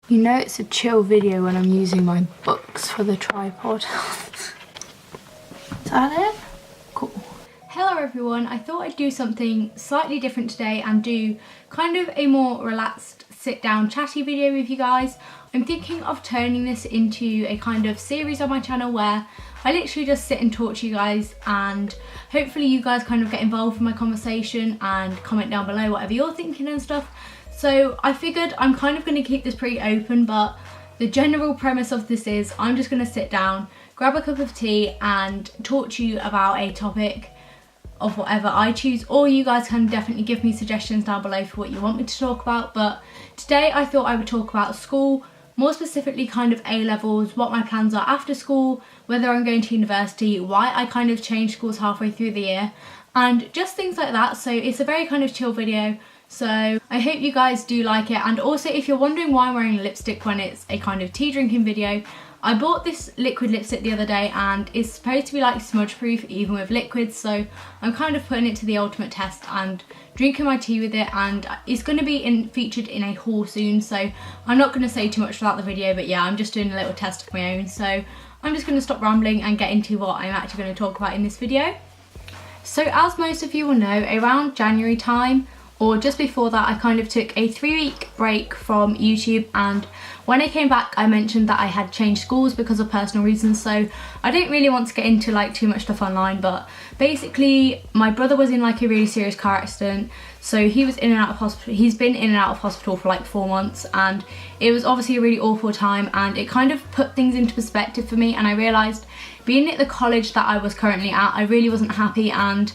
You know it's a chill video when I'm using my books for the tripod. Is that it? Cool. Hello everyone, I thought I'd do something slightly different today and do kind of a more relaxed sit down chatty video with you guys. I'm thinking of turning this into a kind of series on my channel where I literally just sit and talk to you guys, and hopefully you guys kind of get involved in my conversation and comment down below whatever you're thinking and stuff. So I figured I'm kind of going to keep this pretty open, but the general premise of this is I'm just going to sit down, grab a cup of tea and talk to you about a topic of whatever I choose, or you guys can definitely give me suggestions down below for what you want me to talk about. But today I thought I would talk about school, more specifically kind of A-levels, what my plans are after school, whether I'm going to university, why I kind of changed schools halfway through the year, and just things like that. So it's a very kind of chill video, so I hope you guys do like it. And also, if you're wondering why I'm wearing lipstick when it's a kind of tea drinking video, I bought this liquid lipstick the other day and it's supposed to be like smudge proof even with liquids, so I'm kind of putting it to the ultimate test and drinking my tea with it, and it's going to be featured in a haul soon, so I'm not going to say too much throughout the video, but yeah, I'm just doing a little test of my own. So I'm just going to stop rambling and get into what I'm actually going to talk about in this video. So as most of you will know, around January time or just before that, I kind of took a 3-week break from YouTube, and when I came back I mentioned that I had changed schools because of personal reasons, so I don't really want to get into like too much stuff online, but basically my brother was in like a really serious car accident, so he was in and out of hospital. He's been in and out of hospital for like 4 months, and it was obviously a really awful time, and it kind of put things into perspective for me, and I realised being at the college that I was currently at, I really wasn't happy. And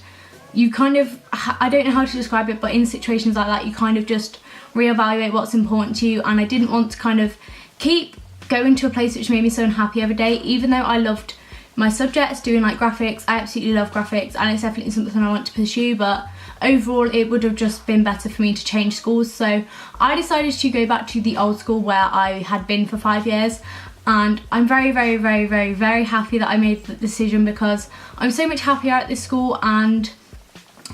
you kind of, I don't know how to describe it, but in situations like that you kind of just reevaluate what's important to you, and I didn't want to kind of keep going to a place which made me so unhappy every day. Even though I loved my subjects, doing like graphics, I absolutely love graphics and it's definitely something I want to pursue, but overall it would have just been better for me to change schools. So I decided to go back to the old school where I had been for 5 years, and I'm very happy that I made the decision, because I'm so much happier at this school and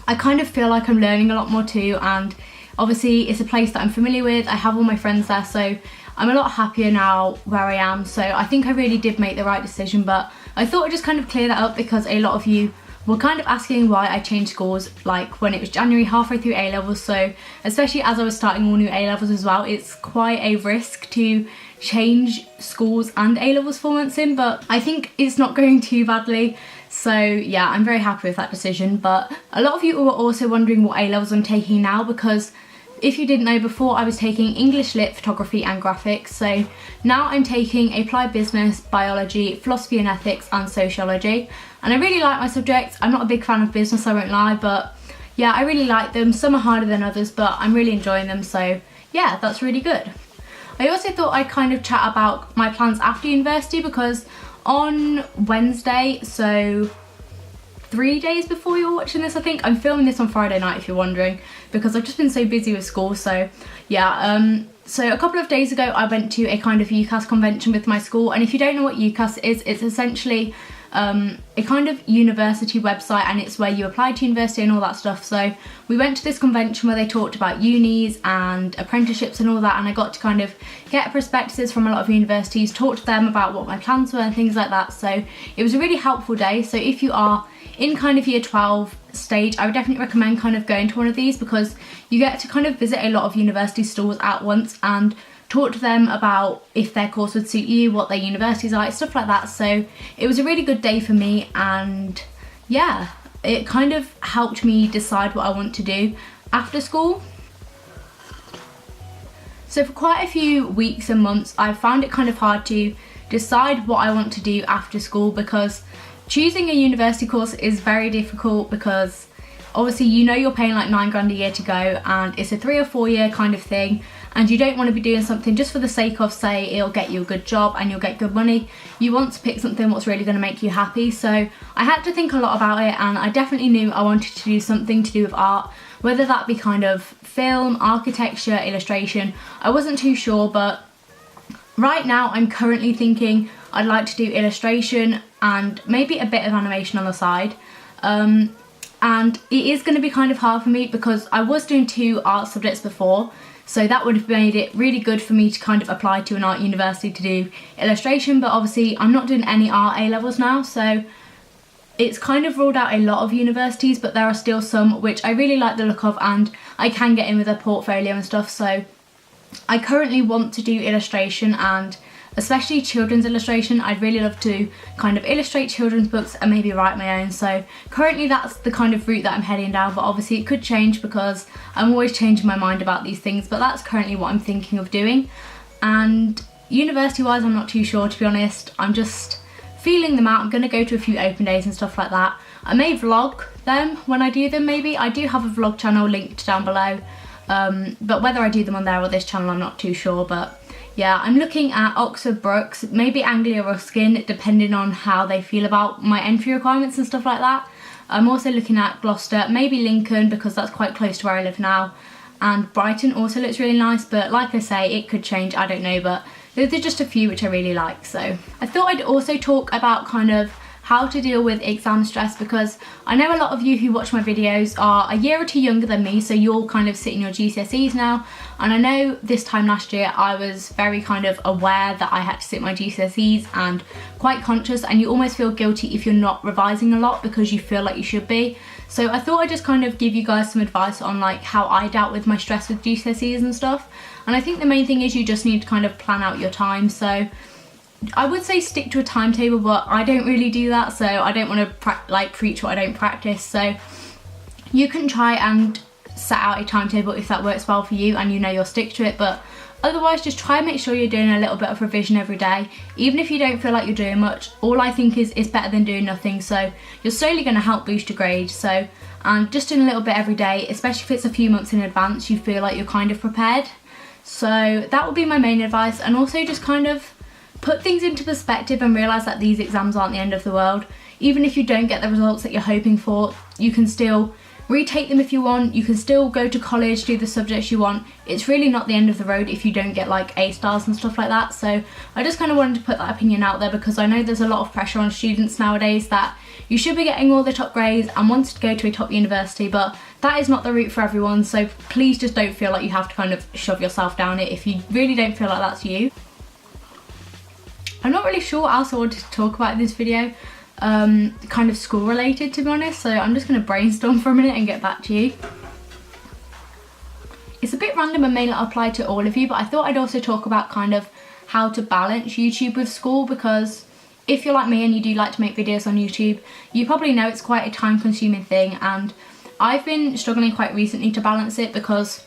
I kind of feel like I'm learning a lot more too, and obviously it's a place that I'm familiar with, I have all my friends there, so I'm a lot happier now where I am. So I think I really did make the right decision, but I thought I'd just kind of clear that up because a lot of you were kind of asking why I changed schools like when it was January, halfway through A-levels. So especially as I was starting all new A-levels as well, it's quite a risk to change schools and A-levels 4 months in, but I think it's not going too badly. So yeah, I'm very happy with that decision. But a lot of you were also wondering what A-levels I'm taking now, because if you didn't know, before I was taking English Lit, Photography and Graphics. So now I'm taking Applied Business, Biology, Philosophy and Ethics and Sociology. And I really like my subjects. I'm not a big fan of business, I won't lie, but yeah, I really like them. Some are harder than others, but I'm really enjoying them, so yeah, that's really good. I also thought I'd kind of chat about my plans after university, because on Wednesday, so 3 days before you're watching this, I think, I'm filming this on Friday night if you're wondering, because I've just been so busy with school. So yeah, so a couple of days ago I went to a kind of UCAS convention with my school, and if you don't know what UCAS is, it's essentially a kind of university website, and it's where you apply to university and all that stuff. So we went to this convention where they talked about unis and apprenticeships and all that, and I got to kind of get prospectuses from a lot of universities, talk to them about what my plans were and things like that. So it was a really helpful day. So if you are in kind of year 12 stage, I would definitely recommend kind of going to one of these, because you get to kind of visit a lot of university stores at once and talk to them about if their course would suit you, what their universities are like, stuff like that. So it was a really good day for me, and yeah, it kind of helped me decide what I want to do after school. So for quite a few weeks and months I found it kind of hard to decide what I want to do after school, because choosing a university course is very difficult, because obviously you know you're paying like £9 a year to go, and it's a 3 or 4 year kind of thing, and you don't want to be doing something just for the sake of, say, it'll get you a good job and you'll get good money. You want to pick something what's really going to make you happy. So I had to think a lot about it, and I definitely knew I wanted to do something to do with art, whether that be kind of film, architecture, illustration. I wasn't too sure, but right now I'm currently thinking I'd like to do illustration and maybe a bit of animation on the side. And it is going to be kind of hard for me, because I was doing 2 art subjects before, so that would have made it really good for me to kind of apply to an art university to do illustration. But obviously I'm not doing any art A-levels now, so it's kind of ruled out a lot of universities, but there are still some which I really like the look of and I can get in with a portfolio and stuff. So I currently want to do illustration, and especially children's illustration. I'd really love to kind of illustrate children's books and maybe write my own. So currently that's the kind of route that I'm heading down, but obviously it could change because I'm always changing my mind about these things, but that's currently what I'm thinking of doing. And university wise, I'm not too sure, to be honest. I'm just feeling them out. I'm going to go to a few open days and stuff like that. I may vlog them when I do them, maybe. I do have a vlog channel linked down below, but whether I do them on there or this channel, I'm not too sure. But yeah, I'm looking at Oxford Brookes, maybe Anglia Ruskin, depending on how they feel about my entry requirements and stuff like that. I'm also looking at Gloucester, maybe Lincoln, because that's quite close to where I live now, and Brighton also looks really nice, but like I say, it could change, I don't know. But those are just a few which I really like. So I thought I'd also talk about kind of how to deal with exam stress, because I know a lot of you who watch my videos are a year or two younger than me, so you're kind of sitting your GCSEs now, and I know this time last year I was very kind of aware that I had to sit my GCSEs and quite conscious, and you almost feel guilty if you're not revising a lot because you feel like you should be. So I thought I'd just kind of give you guys some advice on like how I dealt with my stress with GCSEs and stuff. And I think the main thing is you just need to kind of plan out your time. So I would say stick to a timetable, but I don't really do that, so I don't want to preach what I don't practice. So you can try and set out a timetable if that works well for you and you know you'll stick to it, but otherwise just try and make sure you're doing a little bit of revision every day. Even if you don't feel like you're doing much, all I think is it's better than doing nothing, so you're slowly going to help boost your grade. So and just doing a little bit every day, especially if it's a few months in advance, you feel like you're kind of prepared. So that would be my main advice. And also just kind of put things into perspective and realise that these exams aren't the end of the world. Even if you don't get the results that you're hoping for, you can still retake them if you want, you can still go to college, do the subjects you want. It's really not the end of the road if you don't get like A stars and stuff like that. So I just kind of wanted to put that opinion out there, because I know there's a lot of pressure on students nowadays that you should be getting all the top grades and wanted to go to a top university, but that is not the route for everyone. So please just don't feel like you have to kind of shove yourself down it if you really don't feel like that's you. I'm not really sure what else I wanted to talk about in this video, kind of school related, to be honest, so I'm just going to brainstorm for a minute and get back to you. It's a bit random and may not apply to all of you, but I thought I'd also talk about kind of how to balance YouTube with school, because if you're like me and you do like to make videos on YouTube, you probably know it's quite a time consuming thing, and I've been struggling quite recently to balance it because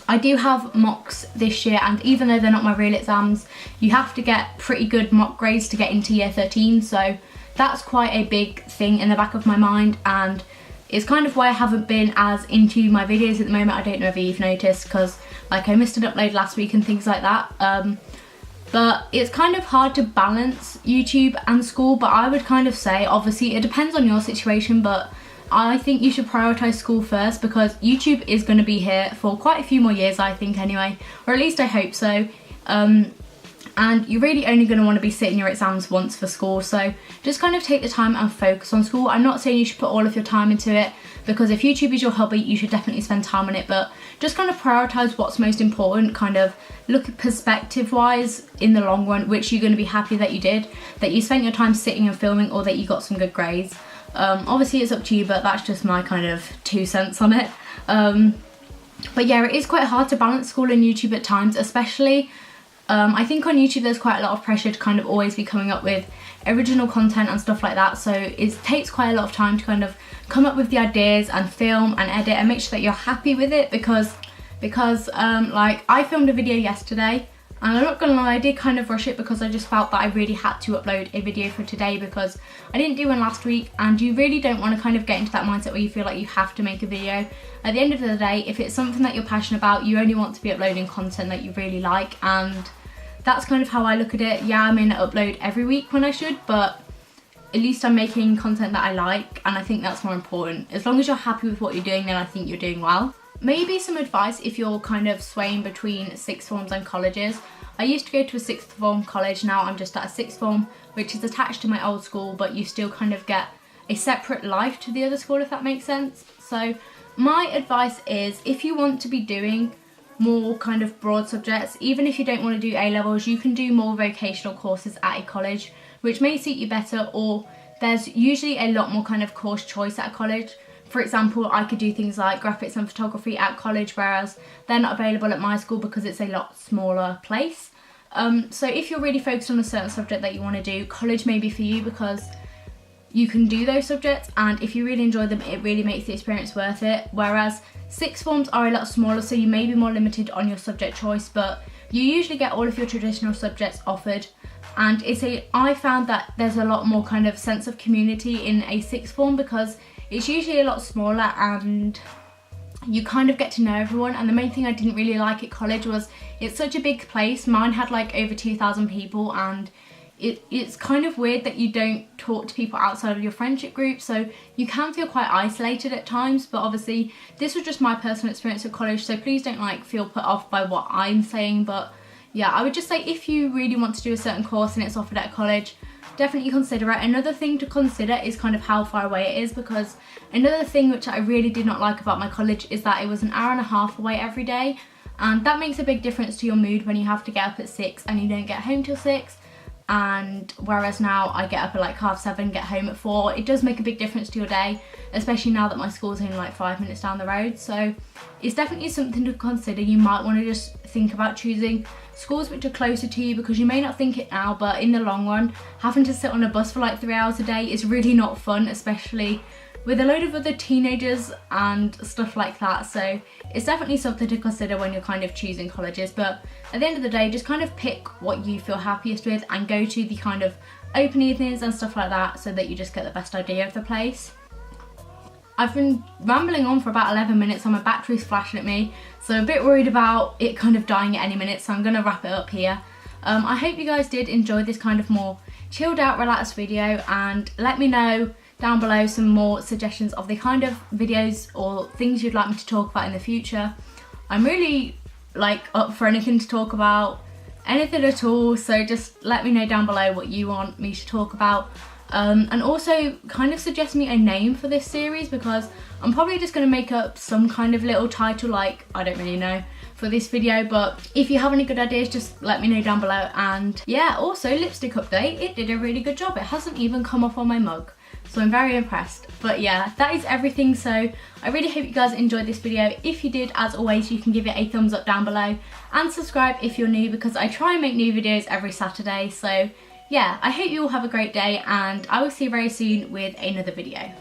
I do have mocks this year, and even though they're not my real exams, you have to get pretty good mock grades to get into year 13, so that's quite a big thing in the back of my mind, and it's kind of why I haven't been as into my videos at the moment. I don't know if you've noticed, because like I missed an upload last week and things like that, but it's kind of hard to balance YouTube and school. But I would kind of say, obviously it depends on your situation, but I think you should prioritise school first, because YouTube is going to be here for quite a few more years, I think anyway, or at least I hope so. And you're really only going to want to be sitting your exams once for school, so just kind of take the time and focus on school. I'm not saying you should put all of your time into it, because if YouTube is your hobby, you should definitely spend time on it, but just kind of prioritise what's most important, kind of look at perspective wise in the long run, which you're going to be happy that you did, that you spent your time sitting and filming, or that you got some good grades. Obviously it's up to you, but that's just my kind of 2 cents on it. But yeah, it is quite hard to balance school and YouTube at times, especially I think on YouTube there's quite a lot of pressure to kind of always be coming up with original content and stuff like that, so it takes quite a lot of time to kind of come up with the ideas and film and edit and make sure that you're happy with it, because like I filmed a video yesterday, and I'm not gonna lie, I did kind of rush it because I just felt that I really had to upload a video for today, because I didn't do one last week, and you really don't want to kind of get into that mindset where you feel like you have to make a video. At the end of the day, if it's something that you're passionate about, you only want to be uploading content that you really like, and that's kind of how I look at it. Yeah, I may not upload every week when I should, but at least I'm making content that I like, and I think that's more important. As long as you're happy with what you're doing, then I think you're doing well. Maybe some advice if you're kind of swaying between sixth forms and colleges. I used to go to a sixth form college, now I'm just at a sixth form, which is attached to my old school, but you still kind of get a separate life to the other school, if that makes sense. So my advice is, if you want to be doing more kind of broad subjects. Even if you don't want to do A-levels, you can do more vocational courses at a college, which may suit you better, or there's usually a lot more kind of course choice at a college. For example, I could do things like graphics and photography at college, whereas they're not available at my school because it's a lot smaller place. So if you're really focused on a certain subject that you want to do, college may be for you because you can do those subjects, and if you really enjoy them, it really makes the experience worth it. Whereas sixth forms are a lot smaller, so you may be more limited on your subject choice, but you usually get all of your traditional subjects offered. And I found that there's a lot more kind of sense of community in a sixth form because it's usually a lot smaller and you kind of get to know everyone. And the main thing I didn't really like at college was it's such a big place. Mine had like over 2,000 people, and it's kind of weird that you don't talk to people outside of your friendship group, so you can feel quite isolated at times. But obviously this was just my personal experience at college, so please don't like feel put off by what I'm saying. But yeah, I would just say if you really want to do a certain course and it's offered at a college, definitely consider it. Another thing to consider is kind of how far away it is, because another thing which I really did not like about my college is that it was an hour and a half away every day, and that makes a big difference to your mood when you have to get up at 6 and you don't get home till 6. And whereas now I get up at like 7:30, get home at 4, it does make a big difference to your day, especially now that my school's only like 5 minutes down the road. So it's definitely something to consider. You might want to just think about choosing schools which are closer to you, because you may not think it now, but in the long run, having to sit on a bus for like 3 hours a day is really not fun, especially with a load of other teenagers and stuff like that. So it's definitely something to consider when you're kind of choosing colleges. But at the end of the day, just kind of pick what you feel happiest with and go to the kind of open evenings and stuff like that, so that you just get the best idea of the place. I've been rambling on for about 11 minutes and my battery's flashing at me, so I'm a bit worried about it kind of dying at any minute, so I'm going to wrap it up here. I hope you guys did enjoy this kind of more chilled out, relaxed video, and let me know down below some more suggestions of the kind of videos or things you'd like me to talk about in the future. I'm really like up for anything to talk about, anything at all, so just let me know down below what you want me to talk about. And also kind of suggest me a name for this series, because I'm probably just going to make up some kind of little title, like I don't really know, for this video. But if you have any good ideas, just let me know down below. And yeah, also lipstick update, it did a really good job. It hasn't even come off on my mug, so I'm very impressed. But yeah, that is everything. So I really hope you guys enjoyed this video. If you did, as always, you can give it a thumbs up down below and subscribe if you're new, because I try and make new videos every Saturday. So yeah, I hope you all have a great day, and I will see you very soon with another video.